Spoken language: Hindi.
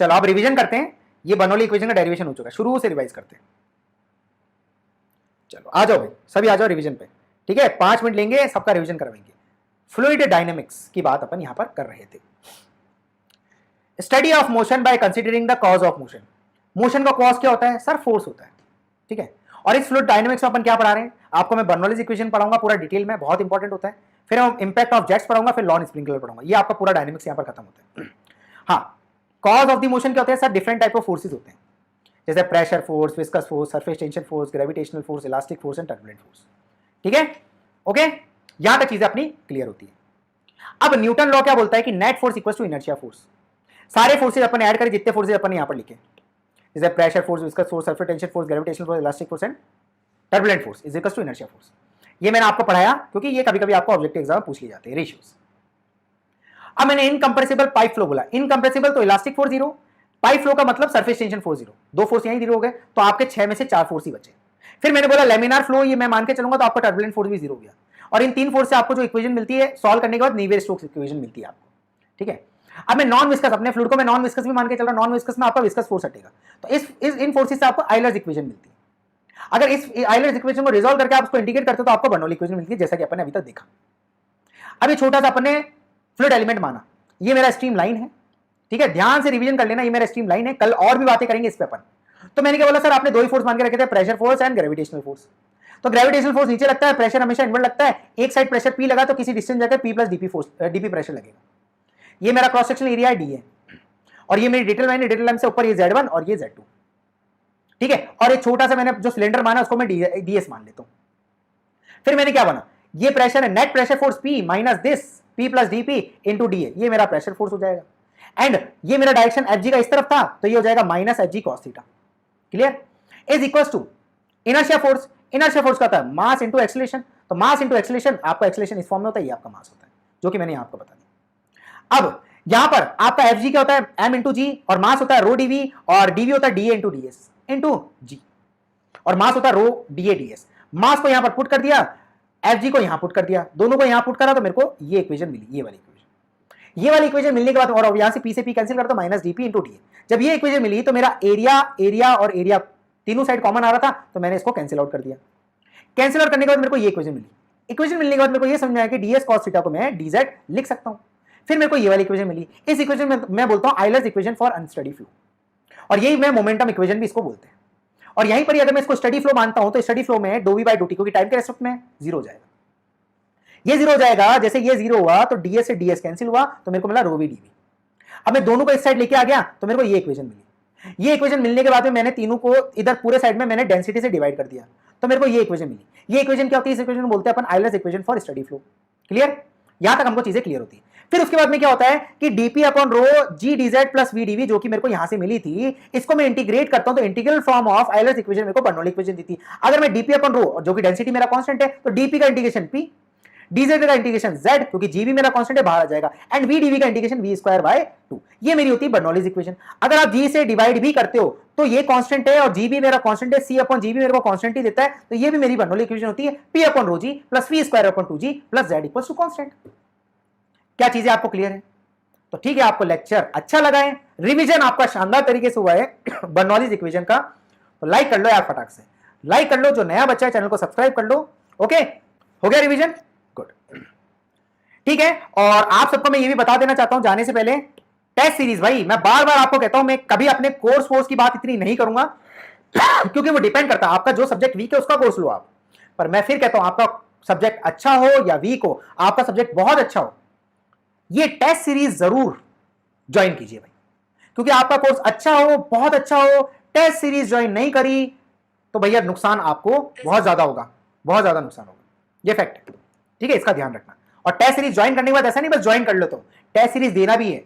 चलो अब रिवीजन करते हैं। ये बर्नौली इक्वेशन का डेरिवेशन हो चुका है, शुरू से रिवाइज करते हैं। चलो आ जाओ भाई, सभी आ जाओ रिवीजन पे। ठीक है, 5 मिनट लेंगे, सबका रिवीजन करवाएंगे। फ्लूइड डायनेमिक्स की बात अपन यहां पर कर रहे थे। Study of motion by considering the cause of motion. Motion का कॉज क्या होता है सर? फोर्स होता है। ठीक है, और इस फ्लूइड डायनेमिक्स में अपन क्या पढ़ा रहे हैं? आपको मैं बर्नौलीज इक्वेशन पढ़ाऊंगा पूरा डिटेल में, बहुत इंपॉर्टेंट होता है। फिर हम इंपैक्ट ऑफ जेट्स पढ़ाऊंगा, फिर लॉन स्प्रिंकलर पढ़ाऊंगा। ये आपका पूरा डायनेमिक्स यहां पर खत्म होता है। हाँ, कॉज ऑफ द मोशन क्या होता है sir? Different type of forces होते हैं, जैसे pressure force, viscous force, surface tension force, gravitational force, elastic force and turbulent force. ठीक है, ओके, यहां तक चीजें अपनी क्लियर होती है। अब न्यूटन लॉ क्या बोलता है कि net force equals to inertia force. सारे फोर्सेज अपन ऐड करें, जितने फोर्सेज अपन यहां पर लिखे, जैसे pressure force, viscous force, surface tension force, gravitational force, elastic force and turbulent force is equals to inertia force. ये मैंने आपको पढ़ाया क्योंकि ये कभी कभी आपको ऑब्जेक्टिव एग्जाम पूछ लिए जाते हैं, रेशियोज। अब मैंने इनकंप्रेसिबल पाइप फ्लो बोला। इनकंप्रेसिबल तो इलास्टिक फोर्स 0, पाइप फ्लो का मतलब सरफेस टेंशन फोर्स 0। दो फोर्स यहीं 0 हो गए, तो आपके 6 में से 4 फोर्स ही बचे। फिर मैंने बोला लेमिनार फ्लो, ये मैं मान के चलूंगा तो आपका टर्बुलेंट फोर्स भी 0 हो गया। और इन 3 फोर्स से आपको जो इक्वेशन मिलती है सॉल्व करने के बाद, नीवेर स्टोक्स इक्वेशन मिलती है आपको। ठीक है, अब मैं नॉन विस्कस, अपने फ्लूइड को मैं नॉन विस्कस भी मान के चल रहा हूं, नॉन विस्कस में आपका विस्कस फोर्स हटेगा, तो इस इन फोर्सेस से आपको आयलर्स इक्वेशन मिलती है। अगर इस आयलर्स इक्वेशन को रिजॉल्व करके आप उसको इंटीग्रेट करते हो तो आपको बर्नौली इक्वेशन मिलती है, जैसा कि अपन ने अभी तक देखा। अब ये छोटा सा अपन ने फ्लूइड एलिमेंट माना, ये मेरा स्ट्रीम लाइन है। ठीक है, ध्यान से रिवीजन कर लेना, ये मेरा स्ट्रीम लाइन है, कल और भी बातें करेंगे इस पे अपन। तो मैंने क्या बोला सर, आपने 2 ही फोर्स मान के रखे थे, pressure force and gravitational force. तो ग्रेविटेशनल फोर्स नीचे लगता है, प्रेशर हमेशा इनवर्ड लगता है। एक साइड प्रेशर पी लगा तो किसी डिस्टेंस जाकर P plus DP force, DP pressure लगेगा। ये मेरा क्रॉस सेक्शनल एरिया है, डी है, और ये मेरी डिटेल लाइन है, डिटेल लाइन से ऊपर ये Z1 और ये Z2। ठीक है, और एक छोटा सा मैंने जो सिलेंडर माना उसको मैं डीएस मान लेता हूं। फिर मैंने क्या बना, ये प्रेशर है, net pressure force P minus this P plus DP into D, ये मेरा प्रेशर फोर्स हो जाएगा। एंड ये मेरा डायरेक्शन एफजी का इस तरफ था, तो ये हो जाएगा minus FG cos theta. Clear, is equals to inertia force. Inertia force का होता है मास इंटू एक्सीलरेशन, तो मास इंटू एक्सीलरेशन, आपका एक्सीलरेशन इस फॉर्म में होता है, ये आपका मास होता है, जो कि मैंने आपको बता दिया। अब यहां पर आपका एफजी क्या होता है, एम इंटू जी, और मास होता है रो डीवी, और डीवी होता है डी इंटू डीएस इंटू जी, और मास होता है रो डीए डीएस। मास को यहां पर पुट कर दिया, एफजी को यहां पुट कर दिया, दोनों को यहां पुट करा तो मेरे को ये इक्वेशन मिली, ये वाली इक्वेशन। ये वाली इक्वेशन मिलने के बाद, और यहां से पी से पी कैंसिल कर दो, माइनस डीपी इंटू डी। जब ये इक्वेशन मिली तो मेरा एरिया, एरिया और एरिया तीनों साइड कॉमन आ रहा था, तो मैंने इसको कैंसिल आउट कर दिया। कैंसिल आउट करने के बाद मेरे को ये इक्वेशन मिली। इक्वेशन मिलने के बाद मेरे को ये समझ आया कि डीएस कॉस थीटा को मैं डीजेड लिख सकता हूं। फिर मेरे को ये वाली इक्वेशन मिली। इस इक्वेशन में मैं बोलता हूं Euler's equation for unsteady flow, और यही मैं मोमेंटम इक्वेशन भी इसको बोलते हैं। और यहीं पर अगर मैं इसको स्टडी फ्लो मानता हूं तो स्टडी फ्लो में do V by do T, क्योंकि टाइम के रेस्पेक्ट में 0 हो जाएगा। ये 0 हो जाएगा, जैसे ये 0 हुआ तो डीएस से डीएस कैंसिल हुआ, तो मेरे को मिला रो वी डीवी। अब मैं दोनों को इस साइड लेके आ गया तो मेरे को ये इक्वेशन मिली। ये इक्वेशन मिलने के बाद में मैंने तीनों को इधर पूरे साइड में मैंने डेंसिटी से डिवाइड कर दिया, तो मेरे को ये इक्वेशन मिली। ये इक्वेशन क्या होती है, इस इक्वेशन को बोलते हैं अपन Euler's equation for study flow. Clear, यहां तक हमको चीजें क्लियर होती है। फिर उसके बाद में क्या होता है कि DP upon rho G DZ plus V DV, जो कि मेरे को यहां से मिली थी, इसको मैं इंटीग्रेट करता हूं तो integral form of Euler's equation मेरे को बर्नौली इक्वेशन दी थी। अगर मैं डीपी अपॉन रो, जो कि डेंसिटी मेरा कांस्टेंट है, तो डीपी का इंटीग्रेशन पी, डीजेड का इंटीग्रेशन z, क्योंकि जी भी मेरा कांस्टेंट है, बाहर आ जाएगा, एंड वी डीवी का इंटीग्रेशन v स्क्वायर बाय 2। ये मेरी होती है बर्नौलीज इक्वेशन। अगर आप g से डिवाइड भी करते हो तो ये कांस्टेंट है और g भी मेरा कांस्टेंट है, c अपॉन g भी मेरे को कांस्टेंट ही देता है, तो ये भी मेरी बर्नौली इक्वेशन होती है p upon rho G plus v square upon 2g plus z equals to constant. क्या चीजें आपको क्लियर है? तो ठीक है, आपको लेक्चर अच्छा लगा है, रिवीजन आपका शानदार तरीके से हुआ है बर्नौलीज इक्वेशन का, तो लाइक कर लो यार, फटाक से लाइक कर लो। जो नया बच्चा है चैनल को सब्सक्राइब कर लो। ओके, हो गया रिवीजन, गुड, ठीक है। और आप सबको मैं ये भी बता देना चाहता हूं जाने से पहले, टेस्ट सीरीज भाई मैं बार बार आपको कहता हूं, मैं कभी अपने कोर्स फोर्स की बात इतनी नहीं करूंगा क्योंकि वो डिपेंड करता है, आपका जो सब्जेक्ट वीक है उसका कोर्स लो आप। पर मैं फिर कहता हूं, आपका सब्जेक्ट अच्छा हो या वीक हो, आपका सब्जेक्ट बहुत अच्छा हो, ये टेस्ट सीरीज जरूर ज्वाइन कीजिए भाई, क्योंकि आपका कोर्स अच्छा हो, बहुत अच्छा हो, टेस्ट सीरीज ज्वाइन नहीं करी तो भैया नुकसान आपको बहुत ज्यादा होगा, बहुत ज्यादा नुकसान होगा, ये फैक्ट है। ठीक है, इसका ध्यान रखना। और टेस्ट सीरीज ज्वाइन करने के बाद ऐसा नहीं बस ज्वाइन कर लो, तो टेस्ट सीरीज देना भी है।